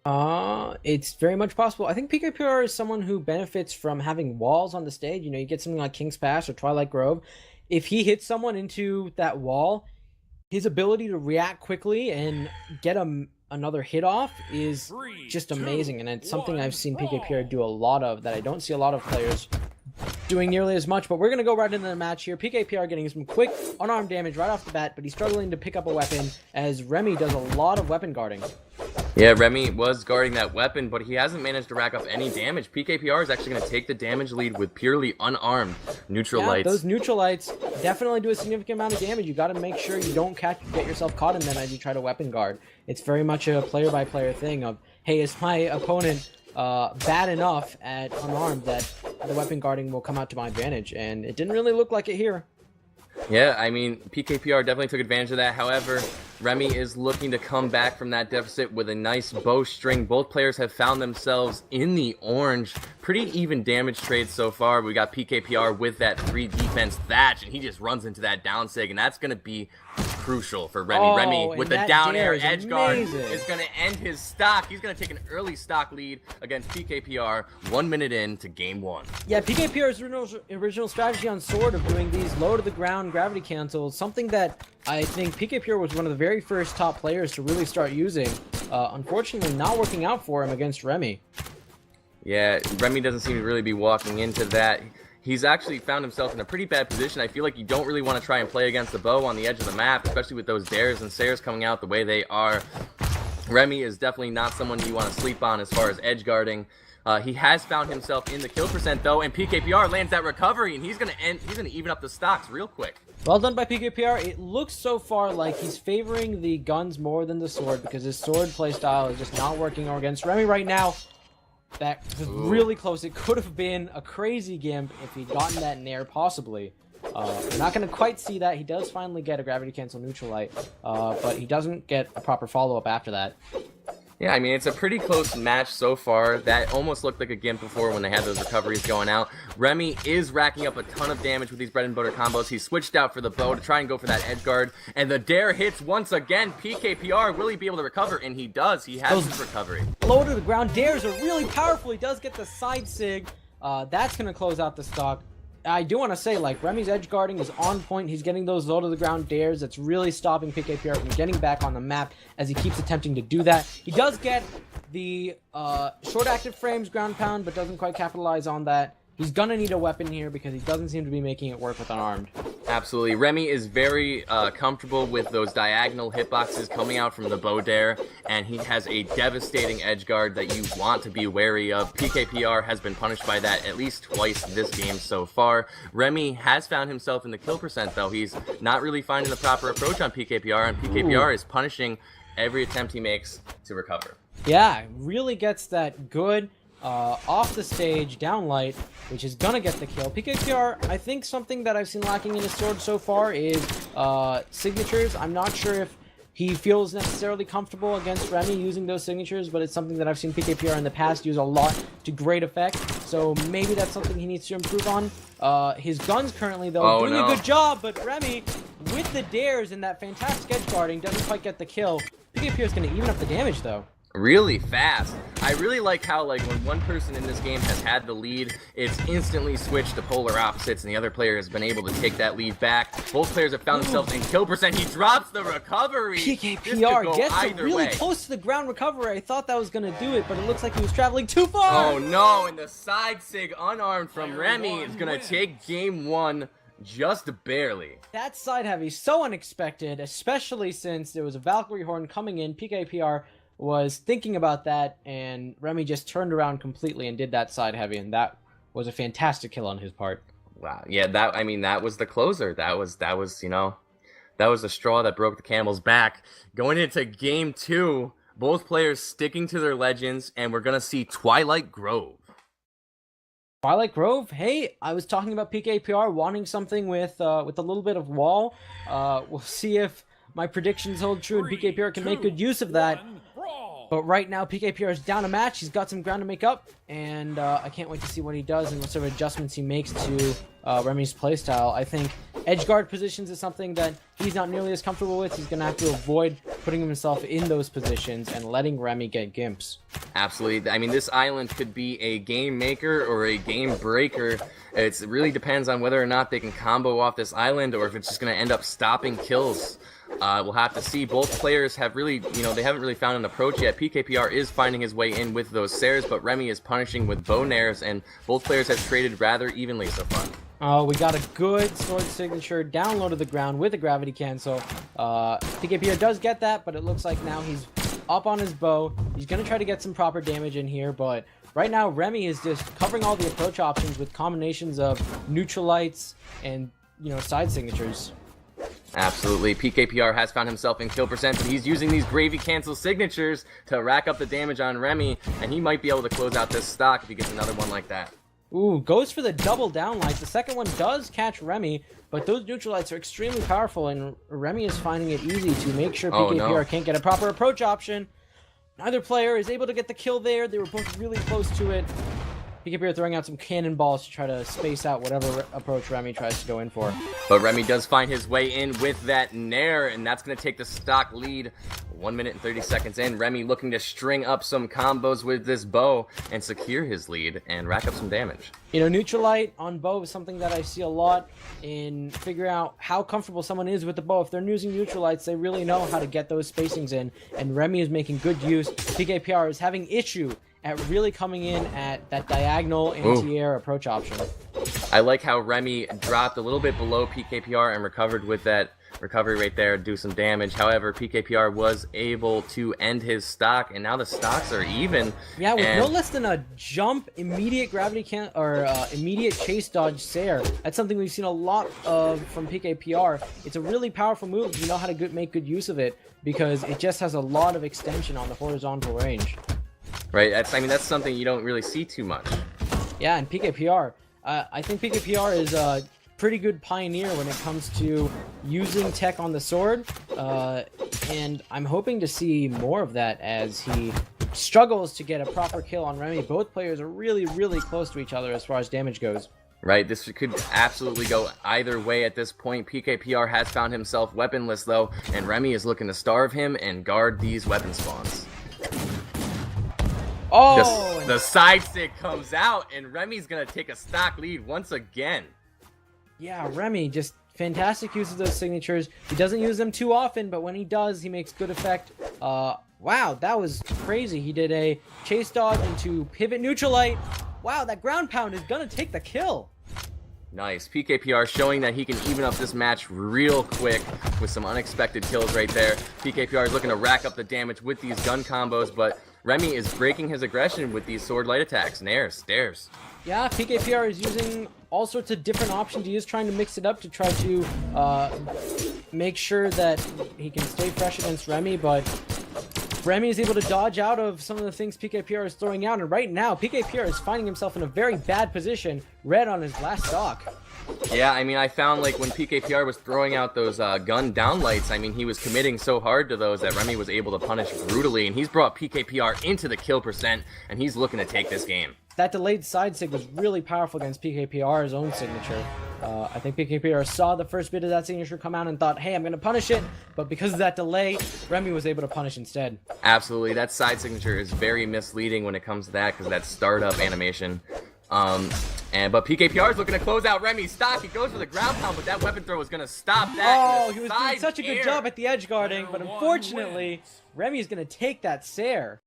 It's very much possible. I think pkpr is someone who benefits from having walls on the stage. You know, you get something like King's Pass or Twilight Grove. If he hits someone into that wall, his ability to react quickly and get another hit off is just amazing, and it's something I've seen pkpr do a lot of that I don't see a lot of players doing nearly as much. But we're gonna go right into the match here. pkpr getting some quick unarmed damage right off the bat, but he's struggling to pick up a weapon as Remmy does a lot of weapon guarding. Yeah, Remmy was guarding that weapon, but he hasn't managed to rack up any damage. pkpr is actually going to take the damage lead with purely unarmed neutral lights. Those neutral lights definitely do a significant amount of damage. You got to make sure you don't get yourself caught in them as you try to weapon guard. It's very much a player-by-player thing of, hey, is my opponent bad enough at unarmed that the weapon guarding will come out to my advantage? And it didn't really look like it here. Yeah, I mean, pkpr definitely took advantage of that. However, Remmy is looking to come back from that deficit with a nice bowstring. Both players have found themselves in the orange. Pretty even damage trade so far. We got pkpr with that 3 defense Thatch, and he just runs into that down sig, and that's going to be crucial for Remmy. Oh, Remmy with the down air edge guard amazing. is going to end his stock. He's going to take an early stock lead against pkpr 1 minute into game 1. Yeah, pkpr's original strategy on sword of doing these low to the ground gravity cancels, something that I think pkpr was one of the very first top players to really start using. Unfortunately, not working out for him against Remmy. Yeah, Remmy doesn't seem to really be walking into that. He's actually found himself in a pretty bad position. I feel like you don't really want to try and play against the bow on the edge of the map, especially with those dares and sares coming out the way they are. Remmy is definitely not someone you want to sleep on as far as edge guarding. He has found himself in the kill percent though, and pkpr lands that recovery, and he's gonna even up the stocks real quick. Well done by pkpr. It looks so far like he's favoring the guns more than the sword because his sword playstyle is just not working against Remmy right now. That was really close. It could have been a crazy gimp if he'd gotten that nair, possibly. We're not going to quite see that. He does finally get a gravity cancel neutral light, but he doesn't get a proper follow-up after that. Yeah, I mean, it's a pretty close match so far. That almost looked like a gimp before when they had those recoveries going out. Remmy is racking up a ton of damage with these bread and butter combos. He switched out for the bow to try and go for that edge guard, and the dare hits once again. pkpr, will he be able to recover? And he does. He has his recovery. Low to the ground dares are really powerful. He does get the side sig. That's going to close out the stock. I do want to say, like, Remmy's edge guarding is on point. He's getting those low to the ground dares. That's really stopping pkpr from getting back on the map as he keeps attempting to do that. He does get the short active frames ground pound, but doesn't quite capitalize on that. He's gonna need a weapon here because he doesn't seem to be making it work with unarmed. Absolutely. Remmy is very comfortable with those diagonal hitboxes coming out from the bow dare, and he has a devastating edge guard that you want to be wary of. pkpr has been punished by that at least twice this game so far. Remmy has found himself in the kill percent, though. He's not really finding the proper approach on pkpr, and pkpr is punishing every attempt he makes to recover. Yeah, really gets that good off the stage downlight, which is gonna get the kill. pkpr, I think something that I've seen lacking in his sword so far is signatures. I'm not sure if he feels necessarily comfortable against Remmy using those signatures, but it's something that I've seen pkpr in the past use a lot to great effect, so maybe that's something he needs to improve on. His guns currently, though, doing a good job, but Remmy, with the dares and that fantastic edge guarding, doesn't quite get the kill. pkpr is going to even up the damage, though. Really fast. I really like how, like, when one person in this game has had the lead, it's instantly switched to polar opposites, and the other player has been able to take that lead back. Both players have found themselves in kill percent. He drops the recovery. pkpr gets it really close to the ground recovery. I thought that was going to do it, but it looks like he was traveling too far. Oh, no, and the side sig unarmed from Remmy is going to take game 1 just barely. That side heavy, so unexpected, especially since there was a Valkyrie Horn coming in. pkpr was thinking about that, and Remmy just turned around completely and did that side heavy, and that was a fantastic kill on his part. Wow, yeah, that was the closer. That was you know, that was the straw that broke the camel's back. Going into game 2, both players sticking to their legends, and we're gonna see Twilight Grove. Twilight Grove, hey, I was talking about pkpr wanting something with a little bit of wall. We'll see if my predictions hold true and pkpr can make good use of that. But right now, pkpr is down a match. He's got some ground to make up, and I can't wait to see what he does and what sort of adjustments he makes to Remmy's playstyle. I think Edge guard positions is something that he's not nearly as comfortable with. He's going to have to avoid putting himself in those positions and letting Remmy get gimps. Absolutely. I mean, this island could be a game maker or a game breaker. It really depends on whether or not they can combo off this island or if it's just going to end up stopping kills. We'll have to see. Both players have really, they haven't really found an approach yet. pkpr is finding his way in with those Sairs, but Remmy is punishing with bow nairs, and both players have traded rather evenly so far. We got a good sword signature down low to the ground with a gravity cancel. pkpr does get that, but it looks like now he's up on his bow. He's going to try to get some proper damage in here, but right now Remmy is just covering all the approach options with combinations of neutralites and, side signatures. Absolutely. pkpr has found himself in kill percent, and he's using these Gravy Cancel signatures to rack up the damage on Remmy, and he might be able to close out this stock if he gets another one like that. Ooh, goes for the double downlights. The second one does catch Remmy, but those neutralites are extremely powerful, and Remmy is finding it easy to make sure pkpr can't get a proper approach option. Neither player is able to get the kill there. They were both really close to it. pkpr throwing out some cannonballs to try to space out whatever approach Remmy tries to go in for. But Remmy does find his way in with that nair, and that's going to take the stock lead. 1 minute and 30 seconds in, Remmy looking to string up some combos with this bow and secure his lead and rack up some damage. Neutralite on bow is something that I see a lot in figuring out how comfortable someone is with the bow. If they're using neutralites, they really know how to get those spacings in, and Remmy is making good use. pkpr is having issue at really coming in at that diagonal anti-air approach option. I like how Remmy dropped a little bit below pkpr and recovered with that recovery right there, do some damage. However, pkpr was able to end his stock, and now the stocks are even. Yeah, with no less than a jump, immediate immediate chase dodge Sair. That's something we've seen a lot of from pkpr. It's a really powerful move if you know how to make good use of it, because it just has a lot of extension on the horizontal range. Right, that's something you don't really see too much. Yeah, and pkpr. I think pkpr is a pretty good pioneer when it comes to using tech on the sword, and I'm hoping to see more of that as he struggles to get a proper kill on Remmy. Both players are really, really close to each other as far as damage goes. Right, this could absolutely go either way at this point. pkpr has found himself weaponless though, and Remmy is looking to starve him and guard these weapon spawns. Oh! The side stick comes out, and Remmy's gonna take a stock lead once again. Yeah, Remmy, just fantastic use of those signatures. He doesn't use them too often, but when he does, he makes good effect. Wow, that was crazy. He did a chase dodge into pivot neutralite. Wow, that ground pound is gonna take the kill. Nice. pkpr showing that he can even up this match real quick with some unexpected kills right there. pkpr is looking to rack up the damage with these gun combos, but Remmy is breaking his aggression with these sword light attacks, nairs, stairs. Yeah, pkpr is using all sorts of different options. He is trying to mix it up to try to make sure that he can stay fresh against Remmy, but Remmy is able to dodge out of some of the things pkpr is throwing out, and right now pkpr is finding himself in a very bad position, red on his last stock. Yeah, I found like when pkpr was throwing out those gun downlights, he was committing so hard to those that Remmy was able to punish brutally, and he's brought pkpr into the kill percent, and he's looking to take this game. That delayed side sig was really powerful against pkpr's own signature. I think pkpr saw the first bit of that signature come out and thought, hey, I'm going to punish it, but because of that delay, Remmy was able to punish instead. Absolutely, that side signature is very misleading when it comes to that, because that startup animation. But pkpr is looking to close out Remmy's stock. He goes for the ground pound, but that weapon throw was going to stop that. Oh, he was doing such a good job at the edge guarding, but unfortunately, Remmy is going to take that Sair.